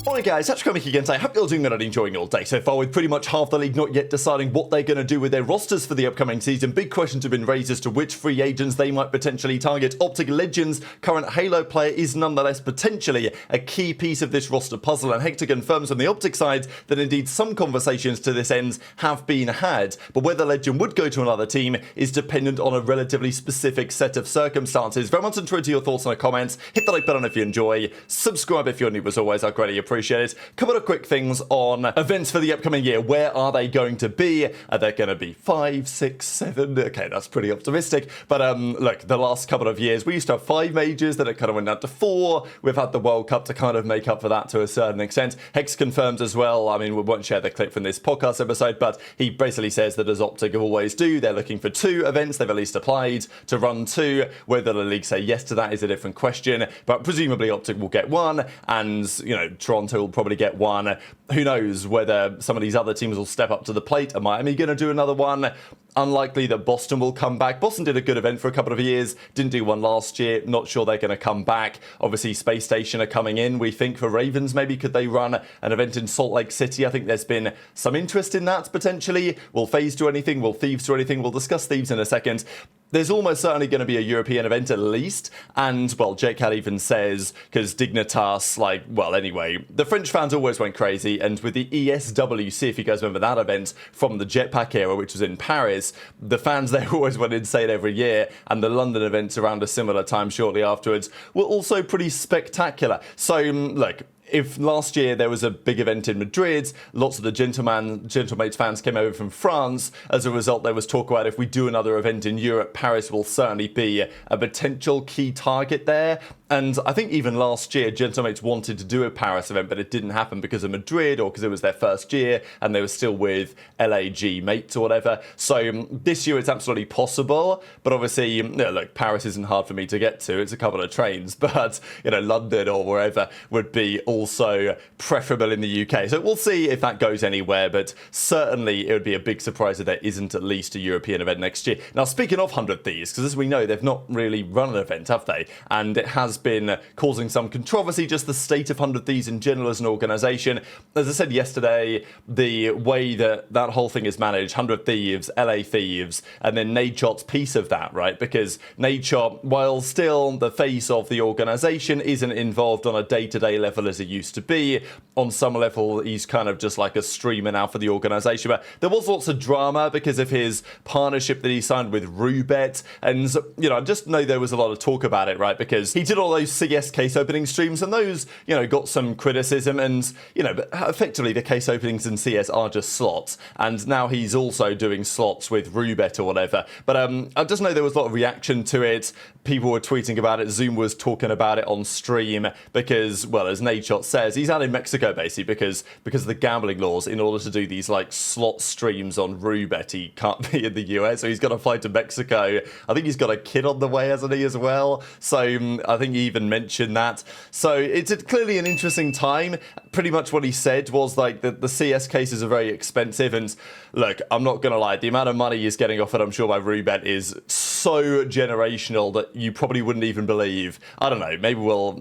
Alright guys, Scrappy again. I hope you're doing good and enjoying your day so far, with pretty much half the league not yet deciding what they're going to do with their rosters for the upcoming season. Big questions have been raised as to which free agents they might potentially target. OpTic Legends' current Halo player is nonetheless potentially a key piece of this roster puzzle, and Hector confirms on the OpTic side that indeed some conversations to this end have been had, but whether Legend would go to another team is dependent on a relatively specific set of circumstances. Very much into your thoughts in the comments. Hit the like button if you enjoy, subscribe if you're new as always, I greatly appreciate it. Couple of quick things on events for the upcoming year. Where are they going to be? Are there going to be 5, 6, 7? Okay, that's pretty optimistic. But look, the last couple of years, we used to have 5 majors, then it kind of went down to 4. We've had the World Cup to kind of make up for that to a certain extent. Hex confirms as well, I mean, we won't share the clip from this podcast episode, but he basically says that as OpTic always do, they're looking for 2 events. They've at least applied to run 2. Whether the league say yes to that is a different question, but presumably OpTic will get 1, and, you know, Toronto will probably get 1. Who knows whether some of these other teams will step up to the plate. Are Miami going to do another one? Unlikely that Boston will come back. Boston did a good event for a couple of years, didn't do one last year, not sure they're going to come back. Obviously Space Station are coming in, we think, for Ravens. Maybe could they run an event in Salt Lake City? I think there's been some interest in that potentially. Will FaZe do anything? Will Thieves do anything? We'll discuss Thieves in a second. There's almost certainly going to be a European event at least, and, well, Jake Cal even says, because Dignitas, like, well, anyway, the French fans always went crazy, and with the ESWC, if you guys remember that event from the Jetpack era, which was in Paris, the fans there always went insane every year, and the London events around a similar time shortly afterwards were also pretty spectacular. So, look, if last year there was a big event in Madrid, lots of the Gentlemates fans came over from France. As a result, there was talk about if we do another event in Europe, Paris will certainly be a potential key target there. And I think even last year, Gentlemates wanted to do a Paris event, but it didn't happen because of Madrid or because it was their first year and they were still with LAG mates or whatever. So this year it's absolutely possible, but obviously, you know, look, Paris isn't hard for me to get to. It's a couple of trains, but, you know, London or wherever would be also preferable in the UK. So we'll see if that goes anywhere, but certainly it would be a big surprise if there isn't at least a European event next year. Now, speaking of 100 Thieves, because as we know, they've not really run an event, have they? And it has been causing some controversy, just the state of 100 Thieves in general as an organisation. As I said yesterday, the way that that whole thing is managed, 100 Thieves, LA Thieves, and then Nadeshot's piece of that, right? Because Nadeshot, while still the face of the organisation, isn't involved on a day-to-day level as it used to be. On some level, he's kind of just like a streamer now for the organisation. But there was lots of drama because of his partnership that he signed with Rubet. And, you know, I just know there was a lot of talk about it, right? Because he did all those CS case opening streams, and those, you know, got some criticism. And, you know, but effectively the case openings in CS are just slots. And now he's also doing slots with Rubet or whatever. But I just know there was a lot of reaction to it. People were tweeting about it. Zoom was talking about it on stream because, well, as Nadeshot says, he's out in Mexico basically because of the gambling laws. In order to do these like slot streams on Rubet, he can't be in the US, so he's got to fly to Mexico. I think he's got a kid on the way, hasn't he, as well? So I think he even mentioned that. So it's clearly an interesting time. Pretty much what he said was like the CS cases are very expensive, and look, I'm not gonna lie, the amount of money he's getting offered, I'm sure, by Rubet is so generational that you probably wouldn't even believe. I don't know, maybe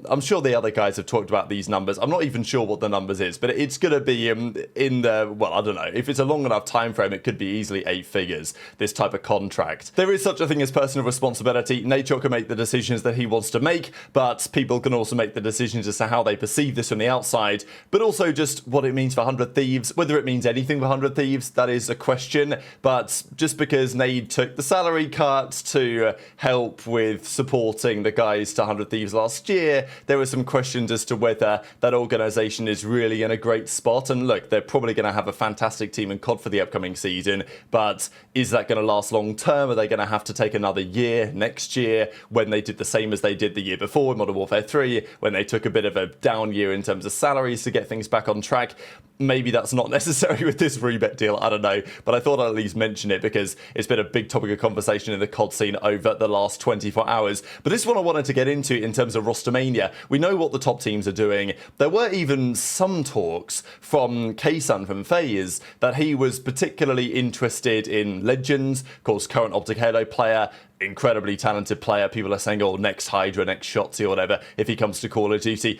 I'm sure the other guys have talked about these numbers. I'm not even sure what the numbers is, but it's going to be in the, well, I don't know. If it's a long enough time frame, it could be easily 8 figures, this type of contract. There is such a thing as personal responsibility. Nadeshot can make the decisions that he wants to make, but people can also make the decisions as to how they perceive this from the outside, but also just what it means for 100 Thieves. Whether it means anything for 100 Thieves, that is a question, but just because Nade took the salary cut to help with supporting the guys to 100 Thieves last year, there were some questions as to whether that organisation is really in a great spot. And look, they're probably going to have a fantastic team in COD for the upcoming season, but is that going to last long term? Are they going to have to take another year next year when they did the same as they did the year before in Modern Warfare 3, when they took a bit of a down year in terms of salaries to get things back on track? Maybe that's not necessary with this Rubet deal, I don't know, but I thought I'd at least mention it because it's been a big topic of conversation in the COD scene over the last 24 hours. But this is what I wanted to get into in terms of Rostermania. We know what the top teams are doing. There were even some talks from K-Sun from FaZe that he was particularly interested in Legends, of course, current OpTic Halo player, incredibly talented player. People are saying, oh, next HyDra, next Shotzzy or whatever, if he comes to Call of Duty.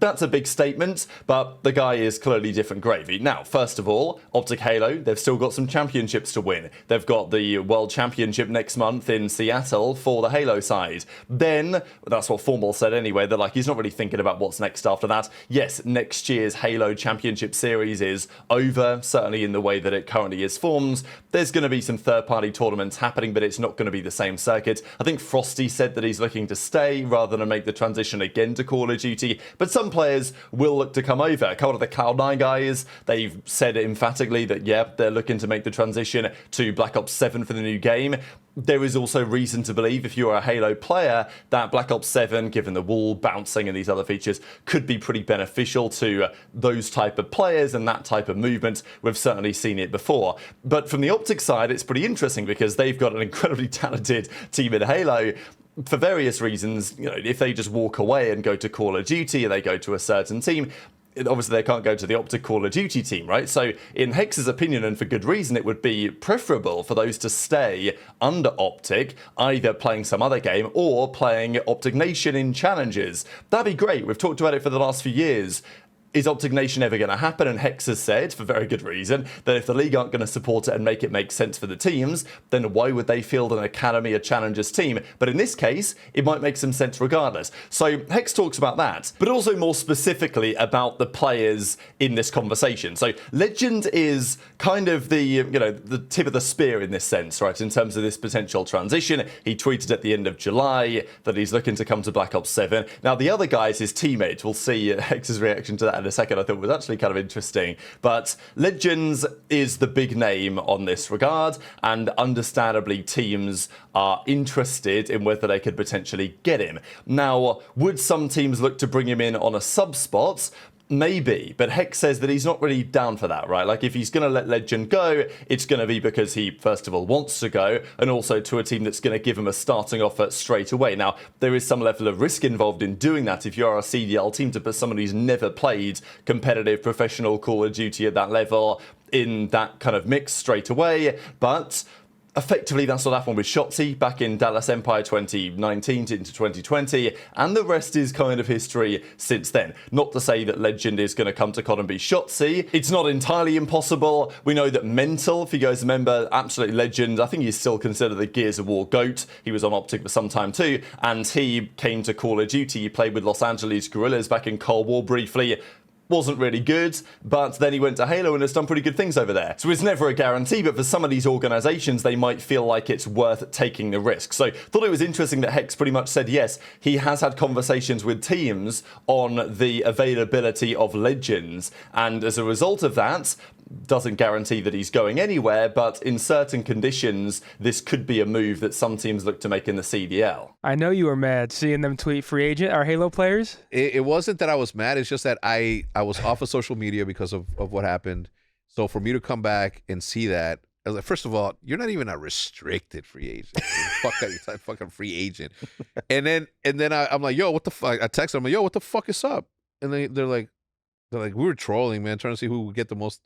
That's a big statement, but the guy is clearly different gravy. Now, first of all, OpTic Halo, they've still got some championships to win. They've got the World Championship next month in Seattle for the Halo side. Then, that's what Formal said anyway, they're like, he's not really thinking about what's next after that. Yes, next year's Halo Championship Series is over, certainly in the way that it currently is formed. There's going to be some third-party tournaments happening, but it's not going to be the same circuit. I think Frosty said that he's looking to stay rather than make the transition again to Call of Duty, but some players will look to come over. A couple of the Cloud9 guys, they've said emphatically that, yeah, they're looking to make the transition to Black Ops 7 for the new game. There is also reason to believe, if you're a Halo player, that Black Ops 7, given the wall bouncing and these other features, could be pretty beneficial to those type of players and that type of movement. We've certainly seen it before. But from the OpTic side, it's pretty interesting because they've got an incredibly talented team in Halo. For various reasons, you know, if they just walk away and go to Call of Duty or they go to a certain team, obviously they can't go to the OpTic Call of Duty team, right? So in Hex's opinion, and for good reason, it would be preferable for those to stay under OpTic, either playing some other game or playing OpTic Nation in challenges. That'd be great. We've talked about it for the last few years. Is OpTic Nation ever going to happen? And Hex has said, for very good reason, that if the league aren't going to support it and make it make sense for the teams, then why would they field an Academy, a Challengers team? But in this case, it might make some sense regardless. So Hex talks about that, but also more specifically about the players in this conversation. So Legend is kind of the, the tip of the spear in this sense, right? In terms of this potential transition. He tweeted at the end of July that he's looking to come to Black Ops 7. Now, the other guy is his teammate. We'll see Hex's reaction to that in a second. I thought was actually kind of interesting, but Legends is the big name on this regard, and understandably teams are interested in whether they could potentially get him. Now, would some teams look to bring him in on a sub spot? Maybe, but Hex says that he's not really down for that, right? Like, if he's going to let Legend go, it's going to be because he, first of all, wants to go, and also to a team that's going to give him a starting offer straight away. Now, there is some level of risk involved in doing that if you are a CDL team, to put someone who's never played competitive professional Call of Duty at that level in that kind of mix straight away, but effectively, that's what happened with Shotzzy back in Dallas Empire 2019 into 2020, and the rest is kind of history since then. Not to say that Legend is going to come to COD and be Shotzzy. It's not entirely impossible. We know that Mental, if you guys remember, absolute legend. I think he's still considered the Gears of War GOAT. He was on OpTic for some time too, and he came to Call of Duty. He played with Los Angeles Guerrillas back in Cold War briefly. Wasn't really good, but then he went to Halo and has done pretty good things over there. So it's never a guarantee, but for some of these organizations, they might feel like it's worth taking the risk. So thought it was interesting that Hex pretty much said, yes, he has had conversations with teams on the availability of Legends, and as a result of that, doesn't guarantee that he's going anywhere, but in certain conditions, this could be a move that some teams look to make in the CDL. I know you were mad seeing them tweet free agent, our Halo players. It wasn't that I was mad. It's just that I was off of social media because of what happened. So for me to come back and see that, I was like, first of all, you're not even a restricted free agent. Fuck that, you're a fucking free agent. And then I'm like, yo, what the fuck? I texted them, like, yo, what the fuck is up? And they're like, we were trolling, man, trying to see who would get the most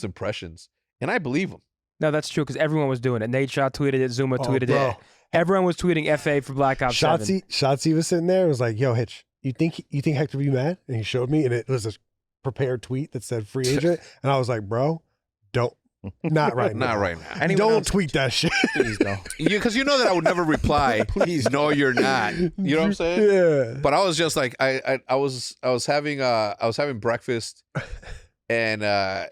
impressions. And I believe them. No, that's true, because everyone was doing it. Nadeshot tweeted it, Zuma tweeted it. Everyone was tweeting FA for Black Ops 7. Shotzzy was sitting there and was like, yo, Hitch, you think Hector would be mad? And he showed me, and it was a prepared tweet that said free agent. And I was like, bro, not right now. Not right now. Don't tweet that shit. Please don't. Because you know that I would never reply. Please, no, you're not. You know what I'm saying? Yeah. But I was just like, I was having breakfast, and they're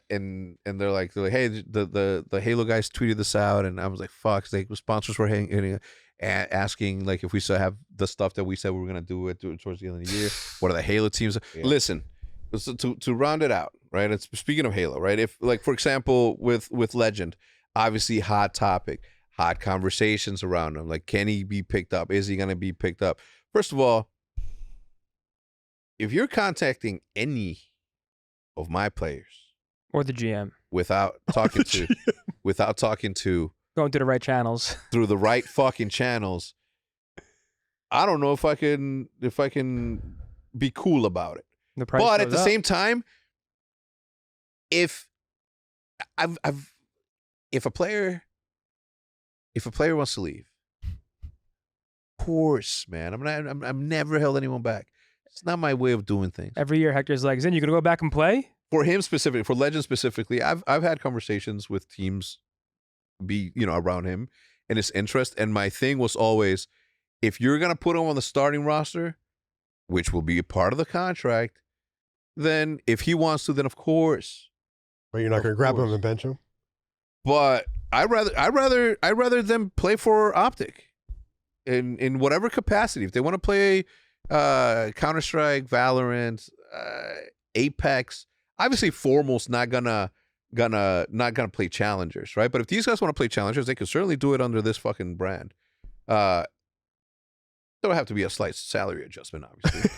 like, hey, the Halo guys tweeted this out, and I was like, fuck. Like, sponsors were asking like if we still have the stuff that we said we were gonna do it towards the end of the year. What are the Halo teams? Yeah. Listen, to round it out, right? It's speaking of Halo, right? If, like, for example, with Legend, obviously hot topic, hot conversations around him. Like, can he be picked up? Is he gonna be picked up? First of all, if you're contacting any of my players or the GM without talking to going through the right channels, through the right fucking channels, I don't know if I can be cool about it. But at the same time, if a player wants to leave, of course, man, I'm never held anyone back. It's not my way of doing things. Every year, Hector's like, "Zen, you gonna go back and play?" For him specifically, for Legend specifically, I've had conversations with teams around him and his interest. And my thing was always, if you're gonna put him on the starting roster, which will be a part of the contract, then if he wants to, then of course. But you're not going to grab him and bench him? But I'd rather them play for OpTic in whatever capacity. If they want to play Counter-Strike, Valorant, Apex, obviously Formal's not gonna play challengers, right? But if these guys want to play challengers, they could certainly do it under this fucking brand. There would have to be a slight salary adjustment, obviously.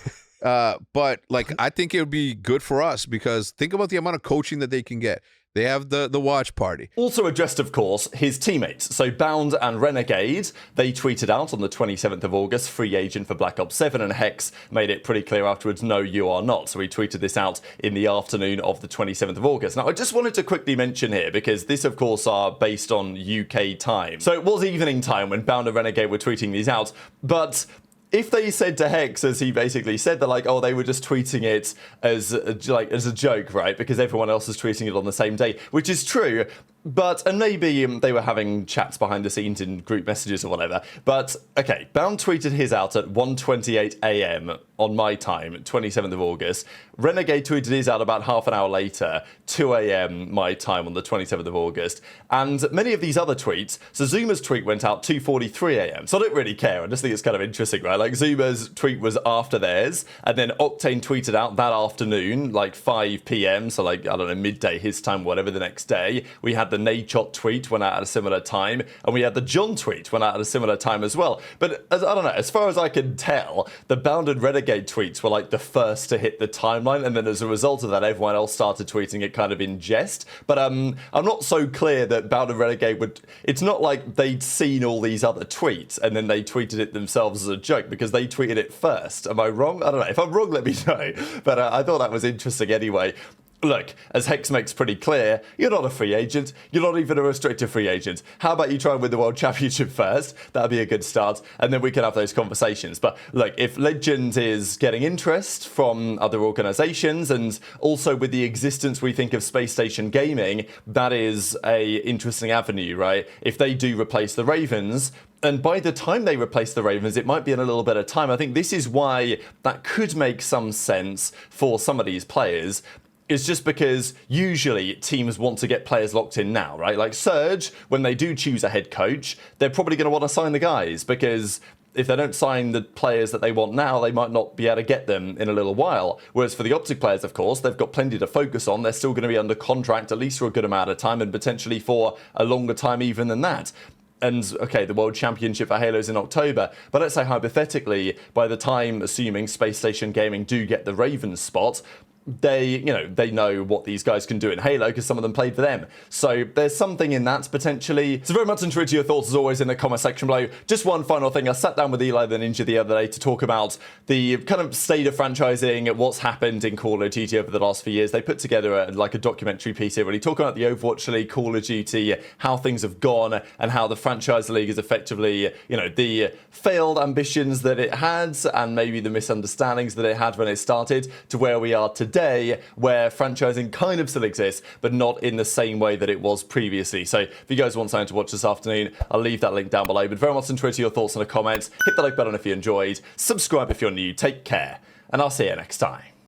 But like, I think it would be good for us because think about the amount of coaching that they can get. They have the watch party. Also addressed, of course, his teammates. So Bound and Renegade, they tweeted out on the 27th of August, free agent for Black Ops 7, and Hex made it pretty clear afterwards, no, you are not. So he tweeted this out in the afternoon of the 27th of August. Now, I just wanted to quickly mention here, because this, of course, are based on UK time. So it was evening time when Bound and Renegade were tweeting these out, but if they said to Hex, as he basically said, they're like, oh, they were just tweeting it as a joke, right? Because everyone else is tweeting it on the same day, which is true. But, and maybe they were having chats behind the scenes in group messages or whatever. But, okay, Bound tweeted his out at 1:28 a.m. on my time, 27th of August. Renegade tweeted his out about half an hour later, 2 a.m. my time on the 27th of August. And many of these other tweets, so Zuma's tweet went out 2:43 a.m. So I don't really care. I just think it's kind of interesting, right? Like, Zuma's tweet was after theirs, and then Octane tweeted out that afternoon, like 5 p.m., so like, I don't know, midday his time, whatever, the next day. We had the Nadeshot tweet went out at a similar time, and we had the John tweet went out at a similar time as well. But I don't know, as far as I can tell, the Bound and Renegade tweets were like the first to hit the timeline, and then as a result of that, everyone else started tweeting it kind of in jest. But I'm not so clear that Bound and Renegade would. It's not like they'd seen all these other tweets and then they tweeted it themselves as a joke, because they tweeted it first. Am I wrong? I don't know. If I'm wrong, let me know. But I thought that was interesting anyway. Look, as Hex makes pretty clear, you're not a free agent. You're not even a restricted free agent. How about you try and win the World Championship first? That'd be a good start, and then we can have those conversations. But look, if Legend is getting interest from other organizations, and also with the existence, we think, of Space Station Gaming, that is a interesting avenue, right? If they do replace the Ravens, and by the time they replace the Ravens, it might be in a little bit of time. I think this is why that could make some sense for some of these players. It's just because usually teams want to get players locked in now, right? Like Surge, when they do choose a head coach, they're probably going to want to sign the guys, because if they don't sign the players that they want now, they might not be able to get them in a little while. Whereas for the OpTic players, of course, they've got plenty to focus on. They're still going to be under contract, at least for a good amount of time, and potentially for a longer time even than that. And, okay, the World Championship for Halo is in October, but let's say hypothetically, by the time, assuming Space Station Gaming do get the Ravens spot, they know what these guys can do in Halo because some of them played for them. So there's something in that potentially. So very much interested your thoughts as always in the comment section below. Just one final thing. I sat down with Eli the Ninja the other day to talk about the kind of state of franchising, what's happened in Call of Duty over the last few years. They put together a documentary piece here really talking about the Overwatch League, Call of Duty, how things have gone, and how the franchise league is effectively, the failed ambitions that it had and maybe the misunderstandings that it had when it started to where we are today, where franchising kind of still exists, but not in the same way that it was previously. So if you guys want something to watch this afternoon, I'll leave that link down below. But very much interested in your thoughts in the comments. Hit the like button if you enjoyed. Subscribe if you're new. Take care. And I'll see you next time.